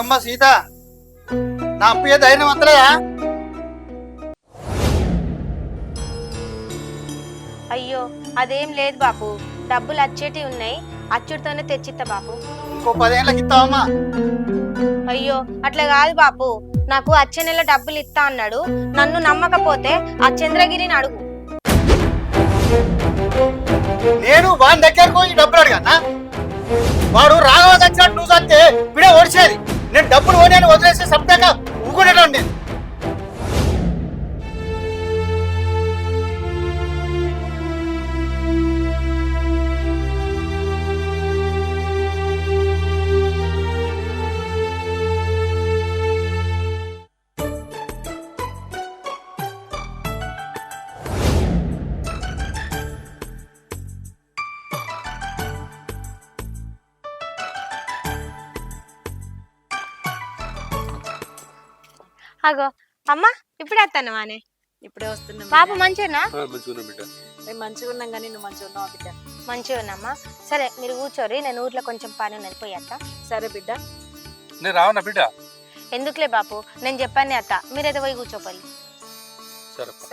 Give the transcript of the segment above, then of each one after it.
అమ్మ సీత, నా అప్పు ఏ ధైర్యం వస్తలేదా? అయ్యో అదేం లేదు బాపు, డబ్బులు అచ్చేటి ఉన్నాయి, అచ్చుడితోనే తెచ్చిత్తా బాపు. ఇంకో 10 ఏళ్ళకి ఇస్తావమ్మా? అయ్యో అట్లా కాదు బాపు, నాకు వచ్చే నెల డబ్బులు ఇస్తా అన్నాడు. నన్ను నమ్మకపోతే ఆ చంద్రగిరిని అడుగు. నేను వాని దగ్గరకు ఈ డబ్బులు అడిగానా? వాడు రాఘవ తెచ్చినట్టు నువ్వు చస్తే ఇప్పుడే ఓడిచేది. నేను డబ్బులు ఓడి వదిలేసి సబ్దాక ఊరుకునేటండి నేను. అగో అమ్మా, ఇప్పుడే వస్తాను మానే. ఇప్పుడే వస్తున్నాం బాబు మంచిగా మేము మంచిగా ఉన్నాం కానీ నువ్వు మంచిగా ఉన్నావు బిడ్డ. మంచిగా ఉన్నామ్మా. సరే మీరు కూర్చోరి, నేను ఊర్లో కొంచెం పని ఉన్నది, పోయేస్తా. సరే బిడ్డ. నేను రావన్నా బిడ్డ? ఎందుకులే బాపు, నేను చెప్పాను అత్త, మీరైతే పోయి కూర్చోపల్లి.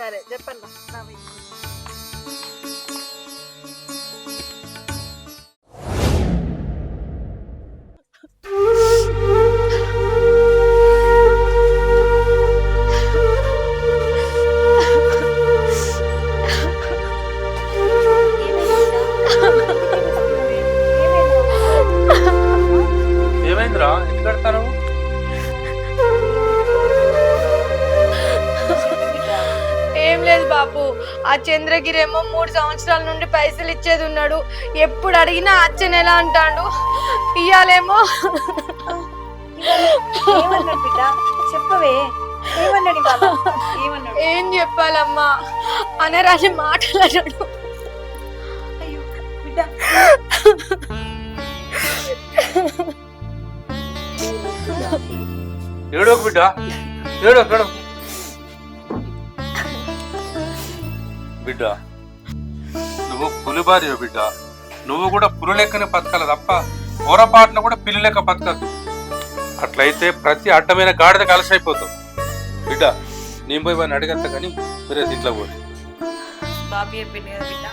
సరే చెప్పండి. ఏమైందిరా, ఎందుకు కడతాను? ఏం లేదు బాపు, ఆ చంద్రగిరి ఏమో 3 సంవత్సరాల నుండి పైసలు ఇచ్చేది ఉన్నాడు. ఎప్పుడు అడిగినా అచ్చే నెల అంటాడు. ఇయ్యాలేమో బిడ్డ చెప్పవే, ఏమన్నాడు బాబా? ఏమన్నాడు? ఏం చెప్పాలమ్మా, అనరాని మాట్లాడాడు. అయ్యో బిడ్డ, ఏడోకు బిడ్డ, ఏడోకు బిడ్డ. నువ్వు పులి భార్య బిడ్డ, నువ్వు కూడా పులి లెక్కనే బతకాలి తప్ప పొరపాటున కూడా పిల్లి లెక్క బతకద్దు. అట్లయితే ప్రతి అడ్డమైన గాడిద కలిసైపోతావు బిడ్డ. నేను పోయి వాడిని అడిగేస్తా కానీ మీరే ఇంట్లో పోయి. బాబు చెప్పింది కదా బిడ్డ.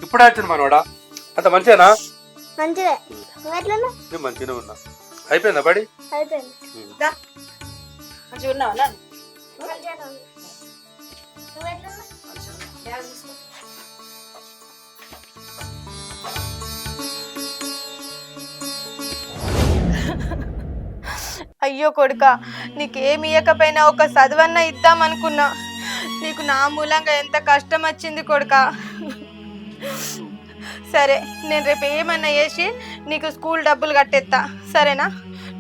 ఇప్పుడే వచ్చింది మనవాడా? అంత మంచిదేనా? మంచిదే. నేను మంచిగానే ఉన్నా. అయిపోయిందా బడి? మంచిగా ఉన్నావా? అయ్యో కొడుక, నీకేమి ఇయ్యకపోయినా ఒక చదువన్నా ఇద్దాం అనుకున్నా. నీకు నా మూలంగా ఎంత కష్టం వచ్చింది కొడుక. సరే, నేను రేపు ఏమన్నా చేసి నీకు స్కూల్ డబ్బులు కట్టేస్తా, సరేనా?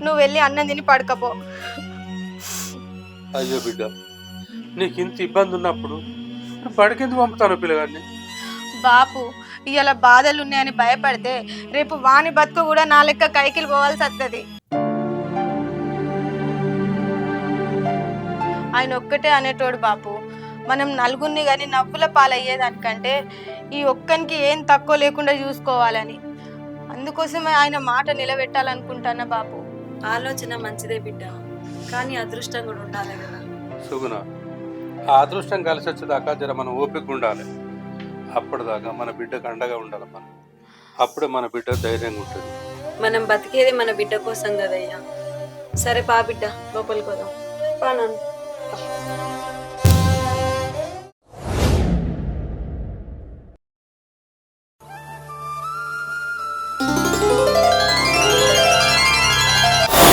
నువ్వు వెళ్ళి అన్నం తిని పడకపో. అయ్యో బిడ్డ, నీకు ఇంత ఇబ్బంది ఉన్నప్పుడు బడికెందుకు పంపుతాను పిల్లగాడిని? బాపు, ఇవాళ బాధలు ఉన్నాయని భయపడితే రేపు వాని బతుకు కూడా నా లెక్క కైకిలు పోవాల్సి వస్తుంది. ఆయన ఒక్కటే అనేటోడు బాపు, మనం నలుగురిని కానీ నవ్వుల పాలయ్యేదానికంటే ఈ ఒక్కనికి ఏం తక్కువ లేకుండా చూసుకోవాలని. అందుకోసమే ఆయన మాట నిలబెట్టాలనుకుంటానా బాపు. ఆలోచన మంచిదే బిడ్డ, కానీ అదృష్టం కూడా ఉండాలి కదా. సుగుణ, ఆ అదృష్టం కలిసి వచ్చేదాకా జర మనం ఓపిక ఉండాలి. అప్పటిదాకా మన బిడ్డకు అండగా ఉండాలి మనం. అప్పుడే మన బిడ్డ ధైర్యంగా ఉంటుంది. మనం బతికేది మన బిడ్డ కోసం కదయ్యా. సరే పా బిడ్డ, లోపలికి పోదాం. పా నాన్న.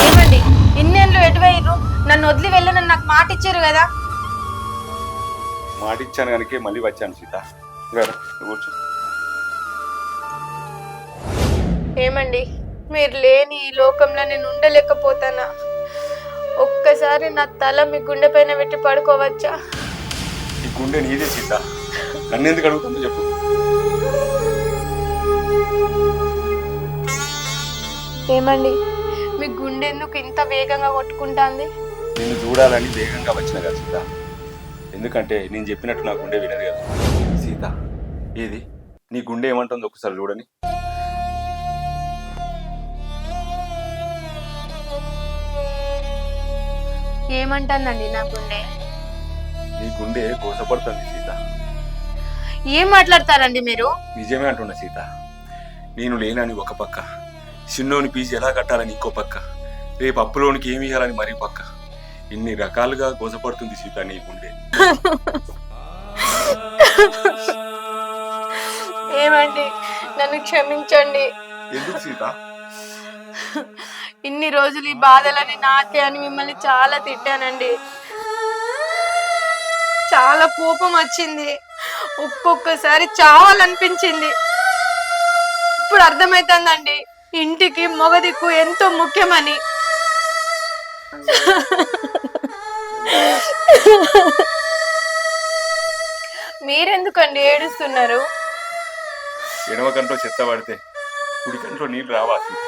ఏమండి, ఇన్నేళ్ళు ఎటువైర్రు? నన్ను వదిలి వెళ్ళనని నాకు మాట ఇచ్చారు కదా. మాట ఇచ్చాను కనుక మళ్ళీ వచ్చాను సీత. కూర్చో. ఏమండి, మీరు లేని ఈ లోకంలో నేను ఉండలేకపోతానా? ఒక్కసారి నా తల మీ గుండె పైన పెట్టి పడుకోవచ్చా? ఈ గుండె నీదే సీత, నన్ను ఎందుకు అడుగుతుందో చెప్పు. ఏమండి, మీ గుండె ఎందుకు ఇంత వేగంగా కొట్టుకుంటాంది? నిన్ను చూడాలని వేగంగా వచ్చిన కదా సీత. ఎందుకంటే నేను చెప్పినట్టు నా గుండె వినదు కదా. సీత ఏది నీ గుండె ఏమంటుందో ఒకసారి చూడని. ఏమంటుందండి నా గుండె? నీ గుండె కోసపడుతుంది సీత. ఏం మాట్లాడతారండి మీరు? నిజమే అంటున్నా సీత. నేను లేనని ఒక పక్క, చిన్నోని పీజీ ఎలా కట్టాలని ఇంకో పక్క, రేపు అప్పులోనికి ఏమి ఇవ్వాలని మరీ పక్క, ఇన్ని రకాలుగా కోసపడుతుంది సీత నీ గుండె. ఏమండి నన్ను క్షమించండి. ఎందుకు సీత? ఇన్ని రోజులు ఈ బాధలని నాకే అని మిమ్మల్ని చాలా తిట్టానండి. చాలా కోపం వచ్చింది, ఒక్కొక్కసారి చావాలనిపించింది. ఇప్పుడు అర్థమైతుందండి ఇంటికి మొగదిక్కు ఎంతో ముఖ్యమని. మీరెందుకండి ఏడుస్తున్నారు? ఎడమ కంట్లో చెత్త పడితే కుడి కంట్లో నీళ్ళు రావా సీత?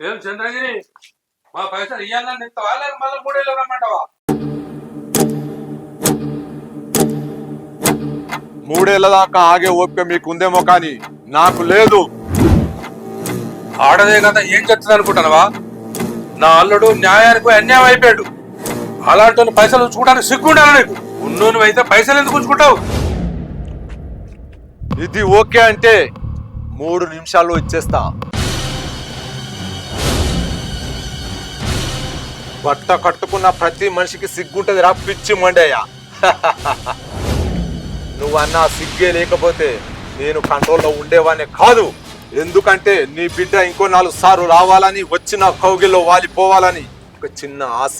ఏం చంద్రగిరి, మా పైసలు ఇవ్వాలని ఇస్తావా లేక మళ్ళీ 3 ఏళ్ళు రమ్మంటావా? 3 ఏళ్ల దాకా ఆగే ఓపిక మీకుందేమో కానీ నాకు లేదు. ఆడదే కదా ఏం చెప్తుంది అనుకుంటున్నావా? నా అల్లుడు న్యాయానికి అన్యాయం అయిపోయాడు. అలాంటి పైసలు ఉంచుకోవడానికి సిగ్గుండాలి నీకు. ఉన్నోను అయితే పైసలు ఎందుకు ఉంచుకుంటావు? ఇది ఓకే అంటే 3 నిమిషాల్లో ఇచ్చేస్తా. బట్ట కట్టుకున్న ప్రతి మనిషికి సిగ్గుంటది రా పిచ్చి మండయ్య. నువ్వన్నా సిగ్గే లేకపోతే నేను కంట్రోల్లో ఉండేవాడిని కాదు. ఎందుకంటే నీ బిడ్డ ఇంకో 4 సార్లు రావాలని, వచ్చిన కౌగిల్లో వాలిపోవాలని ఒక చిన్న ఆశ.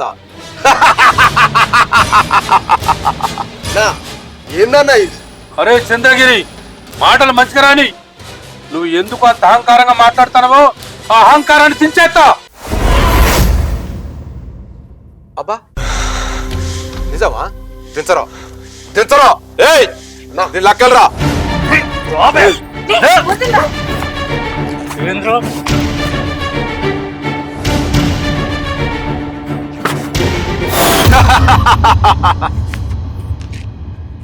ఏందన్నా ఇది? అరే చంద్రగిరి, మాటలు మంచిగా రాని. నువ్వు ఎందుకు అంత అహంకారంగా మాట్లాడుతున్నావో ఆ అహంకారాన్ని దించేస్తా. అబ్బా నిజమా? దించరా దించరా. ఏయ్ నీ లెక్కలరా.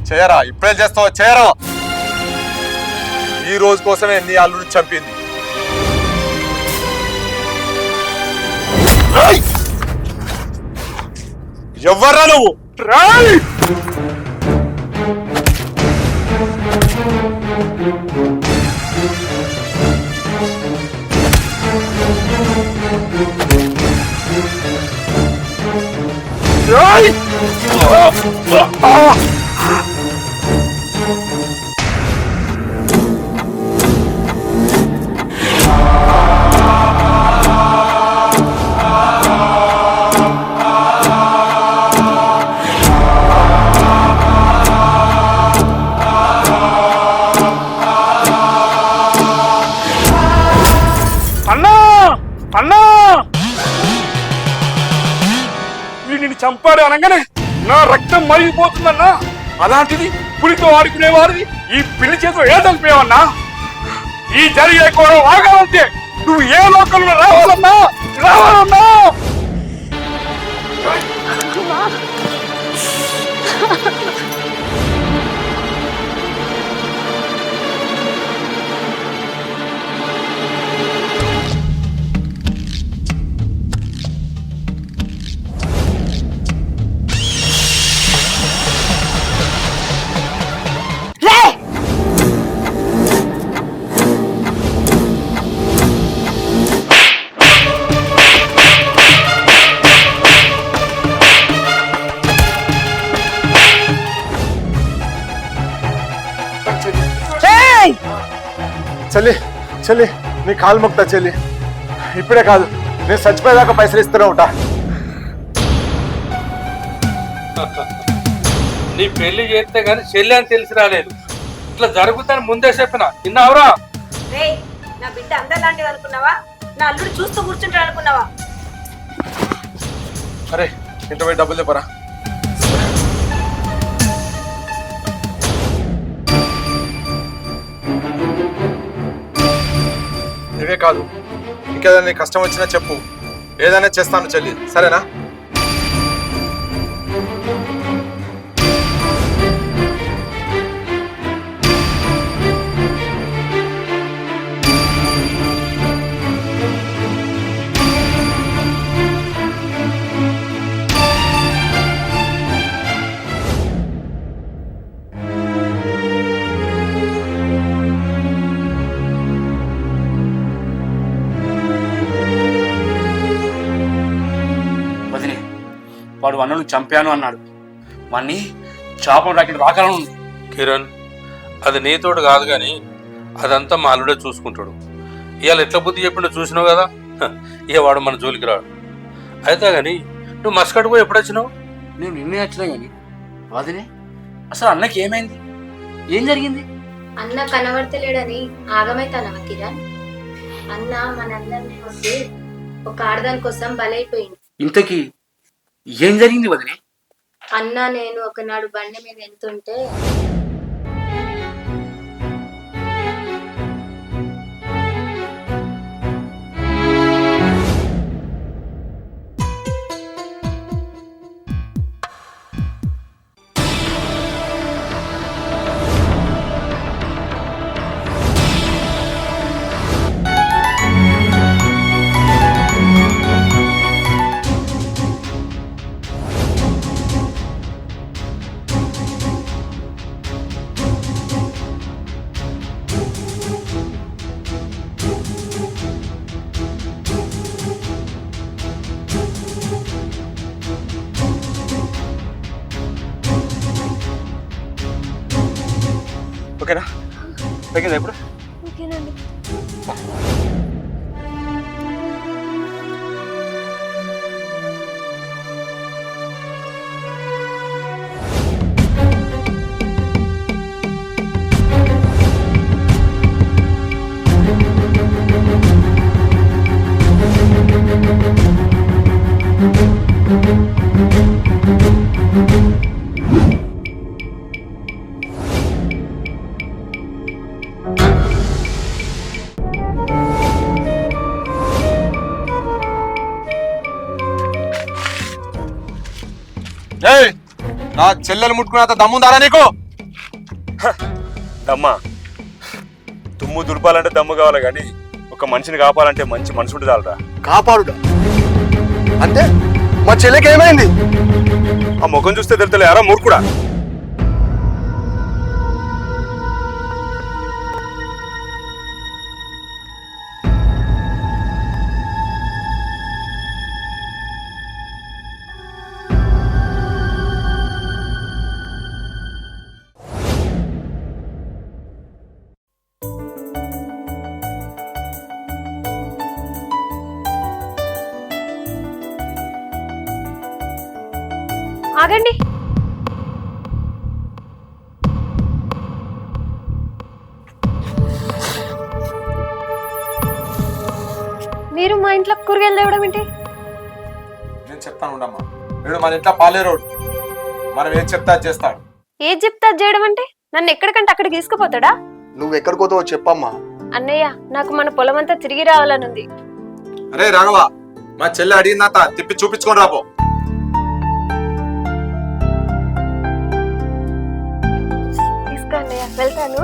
చేయరా, ఇప్పుడే చేస్తావా? చేయరా. ఈ రోజు కోసమే నీ అల్లుడు చంపింది. ఎవర్రా నువ్వు? చంపాడు అనగానే నా రక్తం మరిగిపోతుందన్నా. అలాంటిది పులితో ఆడుకునేవాడిది ఈ పిల్లి చేతిలో ఏ చంపేవన్నా? ఈ జరిగే కూడా ఆగాలంటే నువ్వు ఏ లోకంలో రావాలన్నా రావాలన్నా. చెల్లి చెల్లి నీ కాలు మొక్తా చెల్లి, ఇప్పుడే కాదు నేను చచ్చిపోయేదాకా పైసలు ఇస్తూనే ఉంటా. నీ పెళ్లి చేస్తే గానీ చెల్లి అని తెలిసి రాలేదు. ఇట్లా జరుగుతాను ముందే చెప్పిన విన్నావురా? రే నా బిడ్డ అందరిలాంటిది అనుకున్నావా? నా అల్లుడు చూస్తూ కూర్చుంటాడు అనుకున్నావా? అరే ఇంత పోయి డబ్బులు చెప్పరా. ఇవే కాదు ఇంకేదైనా కష్టం వచ్చినా చెప్పు, ఏదైనా చేస్తాను చెల్లి, సరేనా? వదినే, వాడు అన్నను చంపాను అన్నాడు. వాణ్ణి చాపం రాకెట్ రాకాలను ఉంది. కిరణ్, అది నీతోడు కాదు కానీ అదంతా మా అల్లుడే చూసుకుంటాడు. ఇవాళ ఎట్లా బుద్ధి చెప్పిండో చూసినావు కదా. ఇక వాడు మన జోలికి రాడు. అయితే కానీ నువ్వు మస్కట్ పోయి ఎప్పుడు వచ్చినావు? నేను నిన్నే వచ్చినా కానీ వదినే, అసలు అన్నకి ఏమైంది? ఏం జరిగింది? అన్న కనబడతలేడని ఆగమైతానవా కిరణ్? అన్న మనందరినీ కొట్టి ఒక ఆడదాని కోసం బలైపోయింది. ఇంతకీ ఏం జరిగింది వదినే? అన్న నేను ఒకనాడు బండి మీద వెళ్తుంటే ఓకేనా? తగ్గిందా ఇప్పుడు? నా చెల్లెలు ముట్టుకున్నంత దమ్ముందారా నీకు? దమ్మా, తుమ్ము దులపాలంటే దమ్ము కావాలి కానీ ఒక మనిషిని కాపాలంటే మంచి మనసుంటే చాలరా. కాపాడుడా అంటే మా చెల్లెకి ఏమైంది? ఆ ముఖం చూస్తే తెలుతలే అరా మూర్ఖుడా. ఆగండి. మీరు మా ఇంట్లో కూరగాయలు తేవడం ఏంటి? నేను చెప్తాను ఉండమ్మా. వీడు మన ఇంట్లో పాలేరోడు, మనం ఏం చెప్తా అది చేస్తాడు. ఏది చెప్తా అది చేయడం అంటే నన్ను ఎక్కడికంటే అక్కడికి తీసుకుపోతాడా? నువ్వు ఎక్కడికి పోతావో చెప్పమ్మా. అన్నయ్య, నాకు మన పొలం అంతా తిరిగి రావాలనుంది. అరే రాఘవ, మా చెల్లె అడిగిందంత తిప్పి చూపించుకొని రాపో. తీసుకో అన్నయ్య, వెళ్తాను.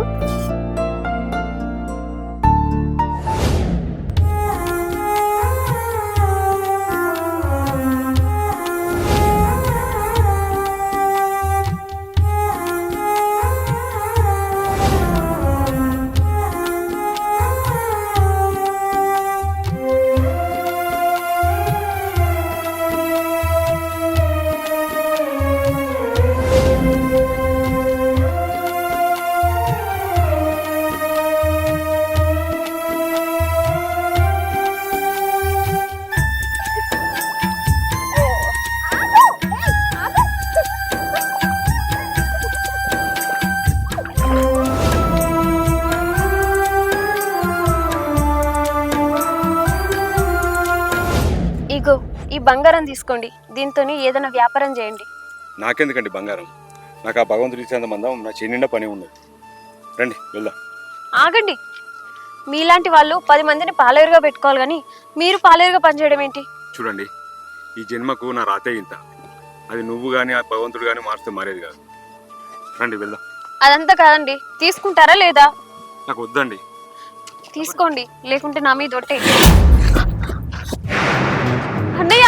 ఈ బంగారం తీసుకోండి, దీంతో ఏదైనా వ్యాపారం చేయండి. నాకెందుకండి బంగారం? నాకు ఆ భగవంతుడి ఇచ్చేంత మందం నా చెన్నిండా పని ఉన్నది. రండి వెళ్దాం. ఆగండి, మీలాంటి వాళ్ళు 10 మందిని పాలేరుగా పెట్టుకోవాలి కానీ మీరు పాలేరుగా పనిచేయడం ఏంటి? చూడండి, ఈ జన్మకు నా రాతే ఇంత. అది నువ్వు కానీ ఆ భగవంతుడు కానీ మారితే మారేది కాదు. రండి వెళ్దాం. అదంతా కాదండి, తీసుకుంటారా లేదా? నాకు వద్దండి. తీసుకోండి, లేకుంటే నా మీద ఒట్టే. అన్నయ్య,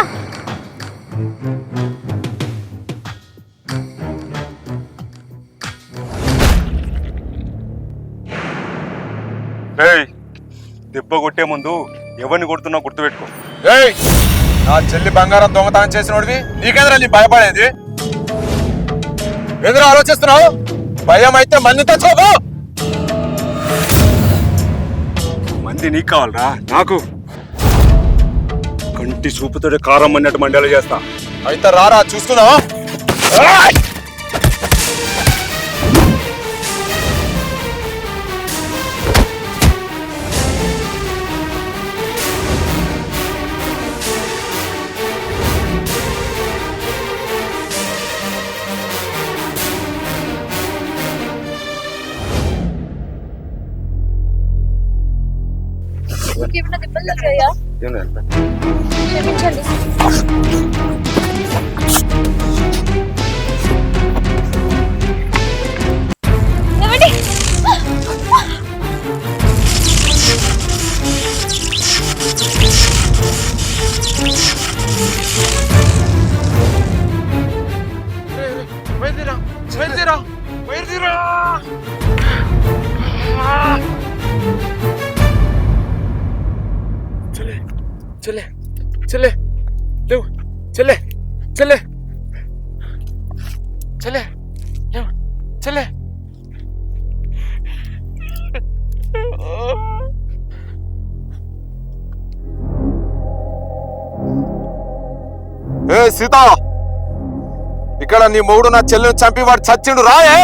దెబ్బ కొట్టే ముందు ఎవరిని కొడుతున్నావు గుర్తుపెట్టుకో. ఏయ్, నా చెల్లి బంగారం దొంగతనం చేసినోడివి నీకెందురా నీ భయపడేది? ఎదురు ఆలోచిస్తున్నావు? భయం అయితే మంది తెచ్చుకోకు. మంది నీకు కావాలరా? నాకు కంటి చూపుతోనే కారం అన్నట్టు మండేలా చేస్తా. అయితే రారా, చూస్తున్నావా? ఇంకేమైనా దెబ్బలు తగిలాయా? క్షమించండి. ఏమండి? చెల్లె చెల్లె లేవు, చెల్లె చెల్లె చెల్లె లేవు, చెల్లె. ఏ సీత, ఇక్కడ నీ మొగుడు నా చెల్లెని చంపి వాడు చచ్చిండు రాయే.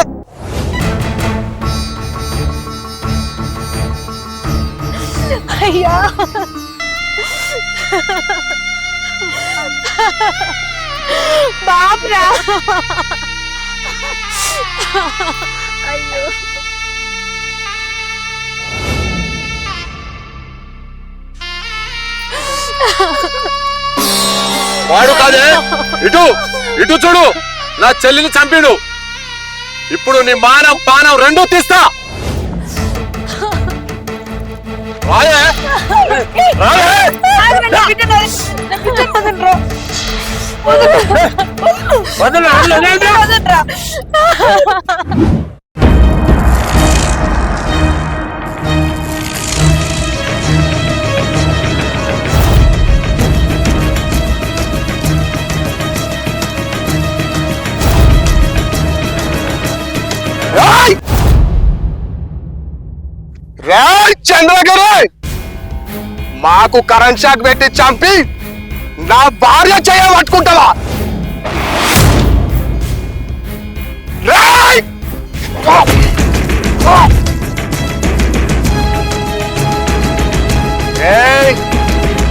అయ్యా, బాబురా. అయ్యో, వాడు కాదే, ఇటు ఇటు చూడు, నా చెల్లిని చంపిడు. ఇప్పుడు నీ మానం పానం రెండూ తీస్తా. రాయే రాయే. చంద్రగిరి, మాకు కరెంట్ షాక్ పెట్టి చంపి నా భార్య చేయ పట్టుకుంటావా?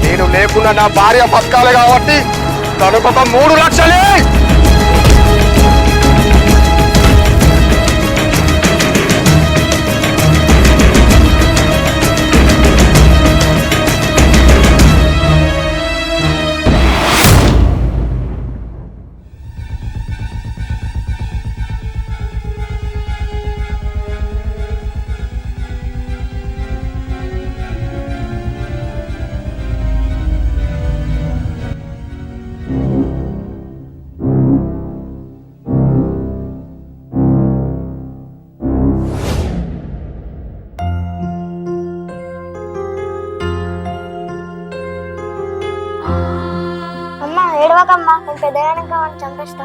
నేను లేకుండా నా భార్య బతకాలి కాబట్టి తనకొక 3 లక్షలే. ఏడవకమ్మా, నేను పెద్దగానే వాడిని చంపేస్తా.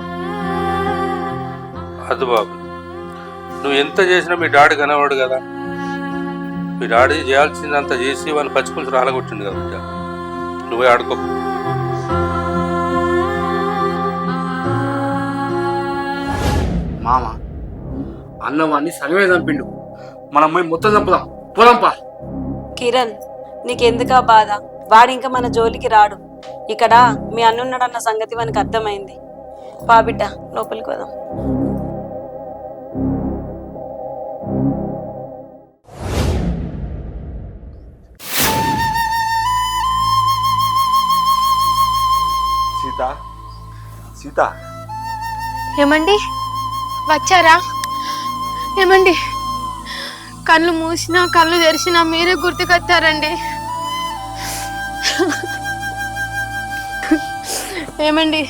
అది బాబు, నువ్వు ఎంత చేసినా మీ డాడీ కనవాడు కదా. మీ డాడీ చేయాల్సిందంత చేసి వాళ్ళని పచ్చిపులుసు రాలగొట్టిండు కదా బిడ్డ. నువ్వే ఆడుకో. మామ అన్నవాడిని సగమే చంపిండు, మనం పోయి మొత్తం చంపుదాం. పోదాంపా. కిరణ్, నీకెందుకా బాధ? వాడు ఇంకా మన జోలికి రాడు. ఇక్కడ మీ అన్నున్నాడన్న సంగతి మనకు అర్థమైంది. పా బిడ్డ లోపలికి పోదాం. సీత సీత ఏమండి వచ్చారా? ఏమండి కళ్ళు మూసినా కళ్ళు తెరిచినా మీరే గుర్తుకొచ్చారండి. ఏమండి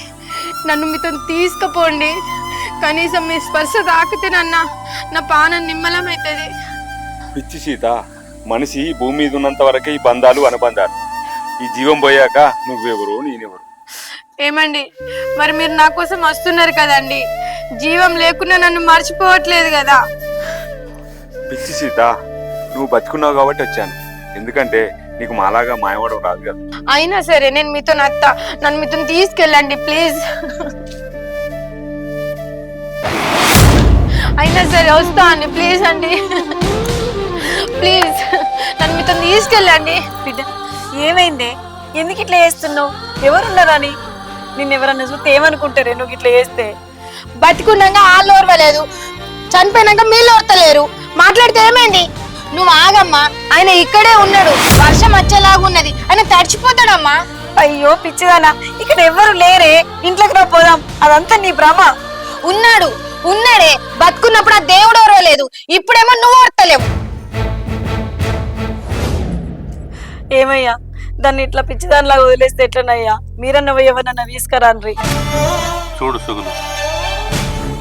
నన్ను మీతో తీసుకుపోండి. కనీసం మీ స్పర్శ తాకితేనన్నా నా పానం నిమ్మలమవుతుంది. పిచ్చి సీత, మనిషి భూమి మీద ఉన్నంత వరకే ఈ బంధాలు అనుబంధాలు. ఈ జీవం పోయాక నువ్వెవరు నేనెవరు. ఏమండి మరి మీరు నా కోసం వస్తున్నారు కదండి, జీవం లేకుండా నన్ను మర్చిపోవట్లేదు కదా. పిచ్చి సీత, నువ్వు బతుకున్నావు కాబట్టి వచ్చాను. ఎందుకంటే నీకు మాలాగా మాయవడం రాదు కదా. అయినా సరే నేను మీతో నన్ను మీతో తీసుకెళ్ళండి ప్లీజ్. అయినా సరే వస్తా అండి ప్లీజ్ అండి, ప్లీజ్ నన్ను మీతో తీసుకెళ్ళండి. బిడ్డ ఏమైందే? ఎందుకు ఇట్లా చేస్తున్నావు? ఎవరున్నారని నిన్నెవరన్నా చూస్తే ఏమనుకుంటారే నువ్వు ఇట్లా చేస్తే? బతికున్నాక వాళ్ళు ఓర్వలేదు, చనిపోయినాక మీరు ఓర్తలేరు. మాట్లాడితే ఏమైంది? నువ్వు ఆగమ్మా, ఆయన ఇక్కడే ఉన్నాడు, వర్షం వచ్చేలాగా ఉన్నది, ఆయన తడిచిపోతాడమ్మా. అయ్యో పిచ్చిదానా, ఇక్కడ ఎవ్వరు లేరే, ఇంట్లోకి రా పోదాం. అదంతా నీ భ్రమ. ఉన్నాడే, బతుకున్నప్పుడు ఆ దేవుడు ఓర్వలేదు, ఇప్పుడేమో నువ్వు ఓర్తలేవు. ఏమయ్యా దాన్ని ఇట్లా పిచ్చిదానిలాగా వదిలేస్తే ఎట్లనయ్యా? మీరన్న ఎవరన్నా తీసుకురాన్రి. చూడు సుగులు,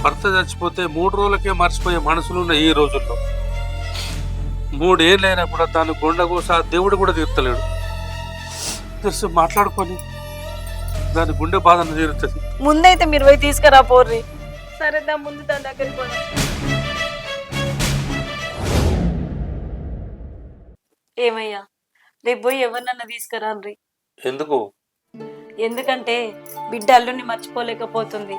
భర్త చచ్చిపోతే 3 రోజులకే మర్చిపోయే మనసులున్న ఈ రోజుల్లో 3 ఏళ్ళు అయినా కూడా దాని గుండెకోస దేవుడు కూడా తీర్తలేడు. తెలుసు మాట్లాడుకొని దాని గుండె బాధను తీరుతుంది. ముందైతే మీరు పోయి తీసుకురా పోర్రి. సరే దా ముందు దాని దగ్గరికి పోదాం. ఏమయ్యా రేపు పోయి ఎవరినన్నా తీసుకురాన్రి. ఎందుకు? ఎందుకంటే బిడ్డ అల్లుడిని మర్చిపోలేకపోతుంది.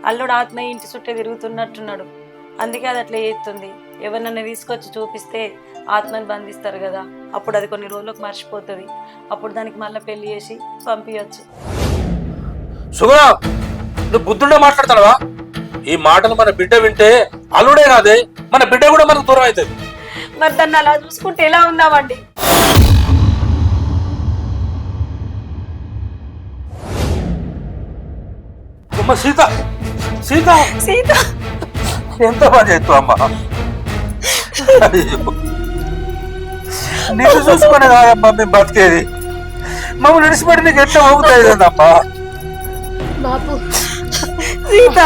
అల్లుడు ఆత్మ ఇంటి చుట్టే తిరుగుతున్నట్టున్నాడు, అందుకే అది అట్లా చేస్తుంది. ఎవరినన్నా తీసుకొచ్చి చూపిస్తే ఆత్మని బంధిస్తారు కదా, అప్పుడు అది కొన్ని రోజులకు మర్చిపోతుంది. అప్పుడు దానికి మళ్ళీ పెళ్లి చేసి పంపించచ్చు. సుగుణ, నువ్వు బుద్ధుండే మాట్లాడతావా? ఈ మాటలు మన బిడ్డ వింటే అల్లుడే కాదే, మన బిడ్డ కూడా మనకు దూరం అవుతుంది. మరి దాన్ని అలా చూసుకుంటే ఎలా ఉందామండి? సీత సీత సీత ఎంత పని చేస్తావు అమ్మా? నిన్ను చూసుకునే కాదమ్మా మేము బతికేది, మమ్మల్ని విడిచిపెట్టి నీకు ఎట్లా అవుతాయి కదమ్మా. బాపు సీత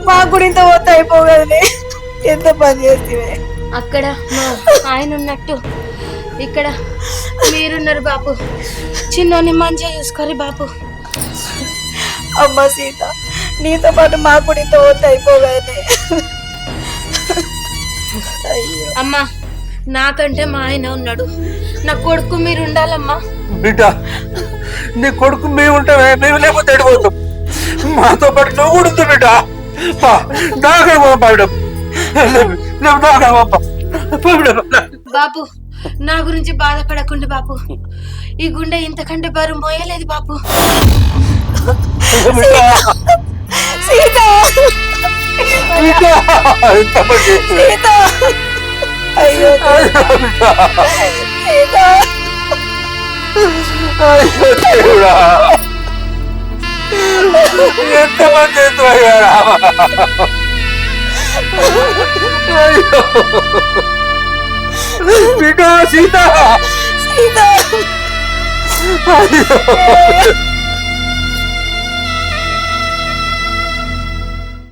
మాకు కూడా ఇంత పోతే అయిపోగలనే, ఎంత పని చేస్తే. అక్కడ మా ఆయన ఉన్నట్టు ఇక్కడ మీరున్నారు బాపు, చిన్నోని మంచిగా చూసుకోరు బాపు. అమ్మ సీత, నీతో పాటు మాకు కూడా ఇంత పోతే అయిపోగలనే. అమ్మా నాకంటే మా ఆయన ఉన్నాడు, నా కొడుకు మీరు ఉండాలమ్మా. బిడ్డ నీ కొడుకు మేము ఉంటే మేము లేకపోతే ఎడిపోతాం, మాతో పాటు నువ్వు కూడా ఉంది బిడ్డ. బాపు నా గురించి బాధపడకుండా బాపు, ఈ గుండె ఇంతకంటే బరువు మోయలేదు బాపు. సీత సీత అయ్యో సీత ఎంతమంది బిడ్డ సీత సీత అయ్యో